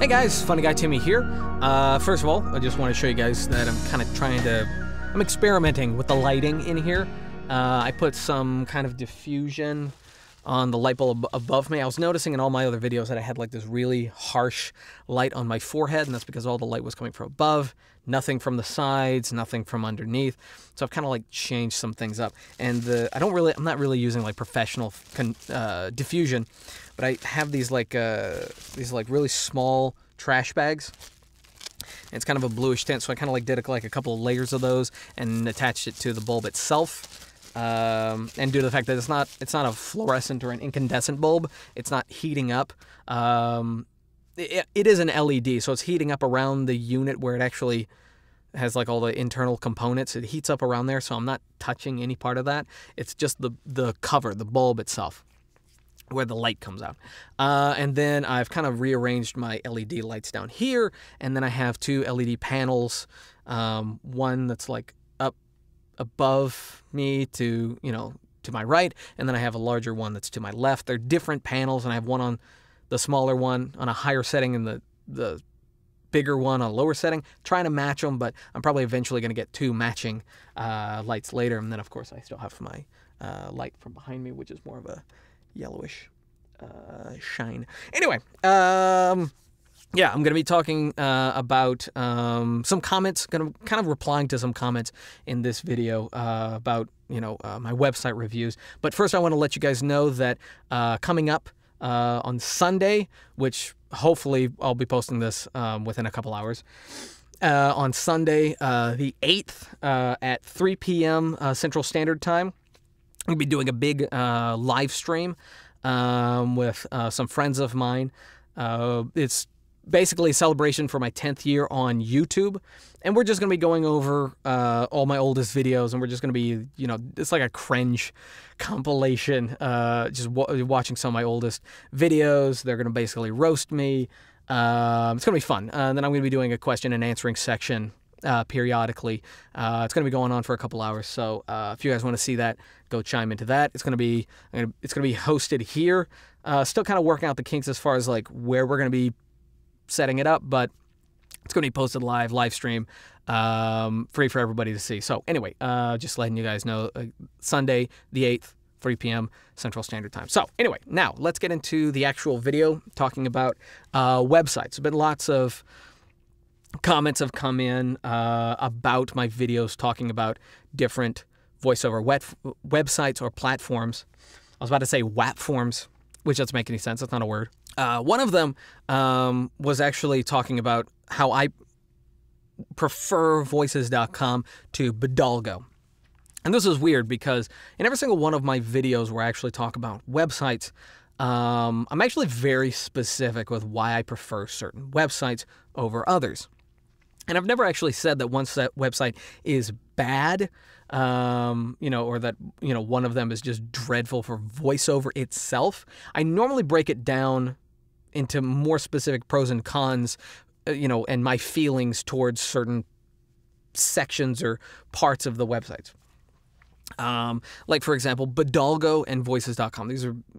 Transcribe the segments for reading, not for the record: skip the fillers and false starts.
Hey guys, FunnyGuyTimmy here. First of all, I just want to show you guys that I'm kind of I'm experimenting with the lighting in here. I put some kind of diffusion on the light bulb above me. I was noticing in all my other videos that I had like this really harsh light on my forehead, and that's because all the light was coming from above, nothing from the sides, nothing from underneath. So I've kind of like changed some things up. And I'm not really using like professional diffusion, but I have these like really small trash bags. And it's kind of a bluish tint, so I kind of like did like a couple of layers of those and attached it to the bulb itself. And due to the fact that it's not a fluorescent or an incandescent bulb, it's not heating up. It is an LED, so it's heating up around the unit where it actually has like all the internal components. It heats up around there, so I'm not touching any part of that. It's just the cover, the bulb itself, where the light comes out. And then I've kind of rearranged my LED lights down here, and then I have two LED panels, one that's like up above me to my right, and then I have a larger one that's to my left. They're different panels, and I have one on the smaller one on a higher setting and the bigger one on a lower setting, trying to match them, but I'm probably eventually going to get two matching lights later. And then of course I still have my light from behind me, which is more of a yellowish shine. Anyway, yeah, I'm going to be talking about some comments, kind of replying to some comments in this video about, my website reviews. But first I want to let you guys know that coming up on Sunday, which hopefully I'll be posting this within a couple hours, on Sunday the 8th at 3 p.m. Central Standard Time, I'm going to be doing a big live stream with some friends of mine. It's basically a celebration for my 10th year on YouTube, and we're just going to be going over all my oldest videos, and we're just going to be, it's like a cringe compilation, just watching some of my oldest videos. They're going to basically roast me. It's going to be fun. And then I'm going to be doing a question and answering section periodically. It's going to be going on for a couple hours, so if you guys want to see that, go chime into that. It's going to be hosted here. Still kind of working out the kinks as far as like where we're going to be setting it up, but it's going to be posted live stream, free for everybody to see. So anyway, just letting you guys know, Sunday the 8th, 3 p.m. Central Standard Time. So anyway, now let's get into the actual video talking about websites. There's been lots of comments have come in about my videos talking about different voiceover websites or platforms. I was about to say WAP-forms, which doesn't make any sense. That's not a word. One of them was actually talking about how I prefer voices.com to Bidalgo. And this is weird because in every single one of my videos where I actually talk about websites, I'm actually very specific with why I prefer certain websites over others. And I've never actually said that one website is bad, or that, one of them is just dreadful for voiceover itself. I normally break it down into more specific pros and cons, and my feelings towards certain sections or parts of the websites. Like, for example, Bidalgo and voices.com.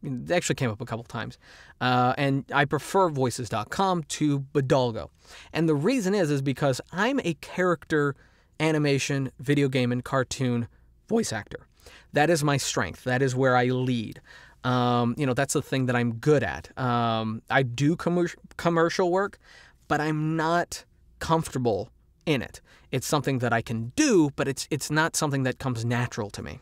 They actually came up a couple times. And I prefer voices.com to Bidalgo. And the reason is because I'm a character animation, video game, and cartoon voice actor. That is my strength. That is where I lead. That's the thing that I'm good at. I do commercial work, but I'm not comfortable in it. It's something that I can do, but it's not something that comes natural to me.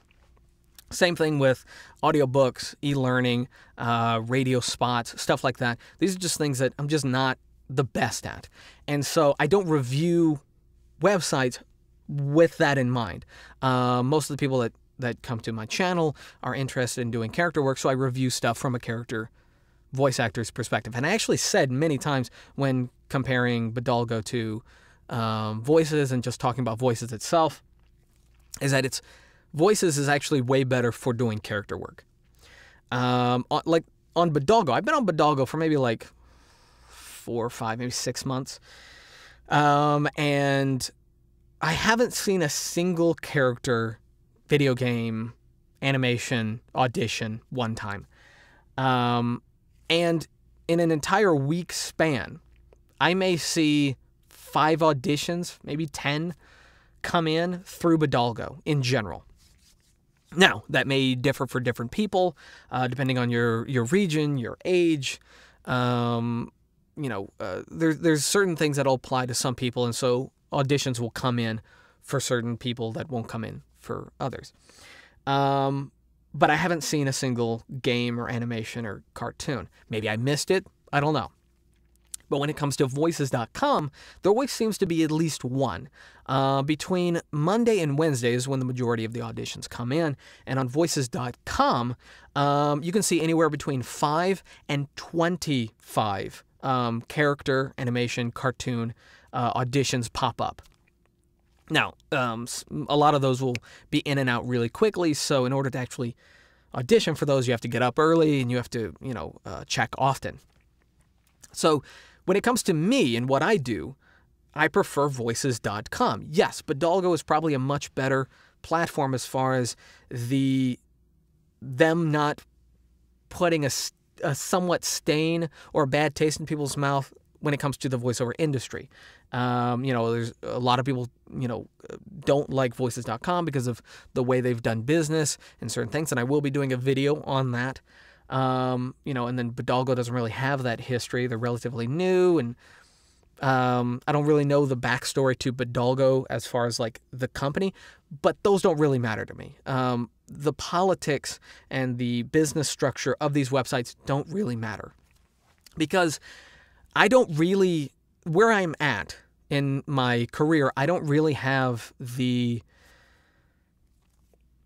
Same thing with audiobooks, e-learning, radio spots, stuff like that. These are just things that I'm just not the best at. And so I don't review websites with that in mind. Most of the people that come to my channel are interested in doing character work, so I review stuff from a character voice actor's perspective. And I actually said many times when comparing Bidalgo to voices and just talking about voices itself, is that voices is actually way better for doing character work. Like on Bidalgo, I've been on Bidalgo for maybe like 4 or 5, maybe 6 months. And I haven't seen a single character video game animation audition one time. And in an entire week span, I may see 5 auditions, maybe 10, come in through Bidalgo in general. Now, that may differ for different people, depending on your region, your age. There's certain things that'll apply to some people, and so auditions will come in for certain people that won't come in for others. But I haven't seen a single game or animation or cartoon. Maybe I missed it. I don't know. But when it comes to Voices.com, there always seems to be at least one. Between Monday and Wednesday is when the majority of the auditions come in. And on Voices.com, you can see anywhere between 5 and 25 character, animation, cartoon auditions pop up. Now, a lot of those will be in and out really quickly, so in order to actually audition for those, you have to get up early and you have to, check often. So when it comes to me and what I do, I prefer Voices.com. Yes, Bidalgo is probably a much better platform as far as them not putting a somewhat stain or a bad taste in people's mouth when it comes to the voiceover industry. There's a lot of people, don't like Voices.com because of the way they've done business and certain things, and I will be doing a video on that. And then Bidalgo doesn't really have that history. They're relatively new, and I don't really know the backstory to Bidalgo as far as like the company, but those don't really matter to me. The politics and the business structure of these websites don't really matter, because I don't really, where I'm at in my career, I don't really have the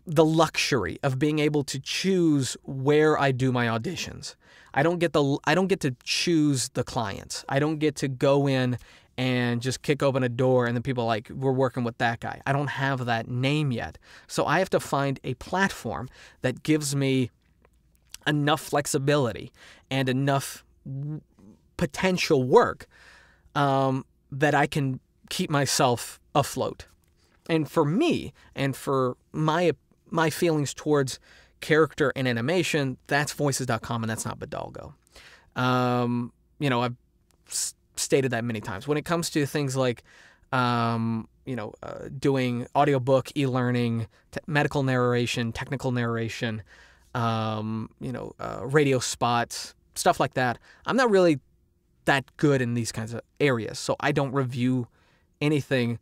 luxury of being able to choose where I do my auditions. I don't get to choose the clients. I don't get to go in and just kick open a door and then people are like, we're working with that guy. I don't have that name yet. So I have to find a platform that gives me enough flexibility and enough potential work that I can keep myself afloat. And for me, and for my feelings towards character and animation, that's Voices.com, and that's not Bidalgo. I've stated that many times. When it comes to things like, doing audiobook, e-learning, medical narration, technical narration, radio spots, stuff like that, I'm not really that good in these kinds of areas. So I don't review anything,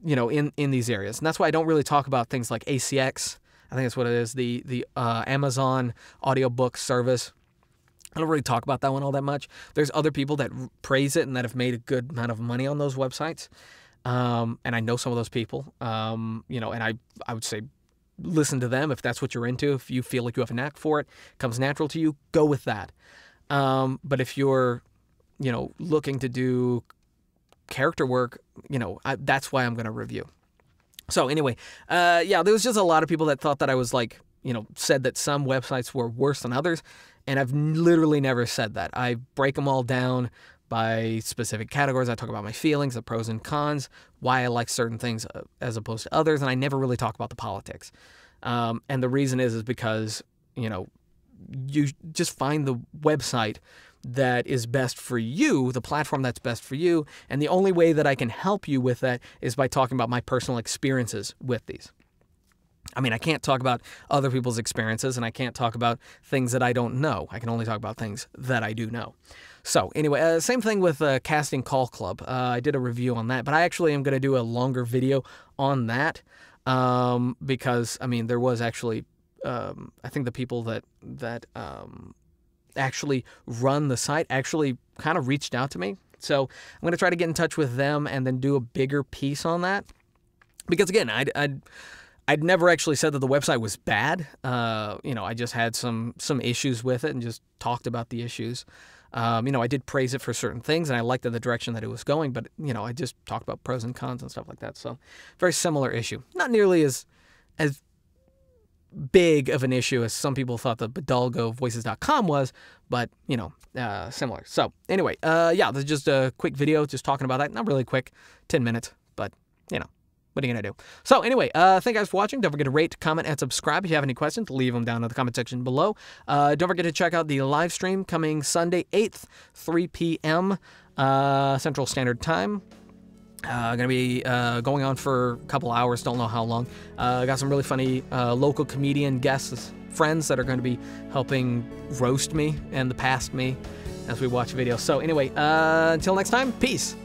in these areas. And that's why I don't really talk about things like ACX. I think that's what it is, the Amazon audiobook service. I don't really talk about that one all that much. There's other people that praise it and that have made a good amount of money on those websites. And I know some of those people, and I would say listen to them if that's what you're into. If you feel like you have a knack for it, comes natural to you, go with that. But if you're, looking to do character work, that's why I'm going to review. So anyway, there was just a lot of people that thought that I was like, said that some websites were worse than others. And I've literally never said that. I break them all down by specific categories. I talk about my feelings, the pros and cons, why I like certain things as opposed to others. And I never really talk about the politics. And the reason is because, you just find the website that is best for you, the platform that's best for you. And the only way that I can help you with that is by talking about my personal experiences with these. I mean, I can't talk about other people's experiences, and I can't talk about things that I don't know. I can only talk about things that I do know. So anyway, same thing with Casting Call Club. I did a review on that, but I actually am going to do a longer video on that because, I mean, there was actually, I think the people that actually run the site actually kind of reached out to me. So I'm going to try to get in touch with them and then do a bigger piece on that. Because again, I'd never actually said that the website was bad. I just had some issues with it and just talked about the issues. I did praise it for certain things, and I liked the direction that it was going, but, I just talked about pros and cons and stuff like that. So very similar issue. Not nearly as big of an issue as some people thought the Bidalgo Voices.com was, but, similar. So anyway, this is just a quick video just talking about that. Not really quick, 10 minutes, but, What are you going to do? So anyway, thank you guys for watching. Don't forget to rate, comment, and subscribe. If you have any questions, leave them down in the comment section below. Don't forget to check out the live stream coming Sunday 8th, 3 p.m. Central Standard Time. Gonna be going on for a couple hours, don't know how long. Got some really funny local comedian guests, friends that are going to be helping roast me and the past me as we watch videos. So anyway, until next time, peace.